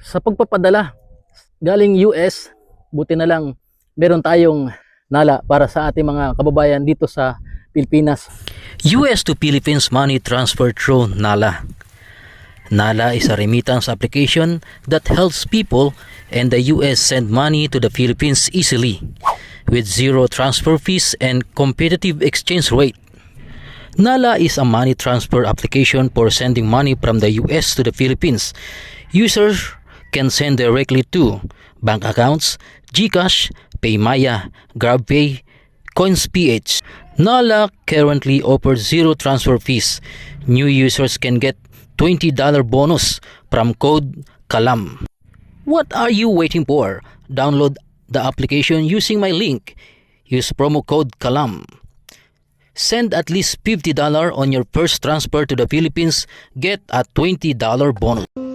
Sa pagpapadala galing US, buti na lang meron tayong Nala para sa ating mga kababayan dito sa Pilipinas. US to Philippines Money Transfer through Nala. Nala is a remittance application that helps people in the US send money to the Philippines easily, with zero transfer fees and competitive exchange rate. Nala is a money transfer application for sending money from the US to the Philippines. Users can send directly to bank accounts, GCash, PayMaya, GrabPay, CoinsPH. Nala currently offers zero transfer fees. New users can get $20 bonus from code KALAM. What are you waiting for? Download the application using my link. Use promo code KALAM. Send at least $50 on your first transfer to the Philippines. Get a $20 bonus.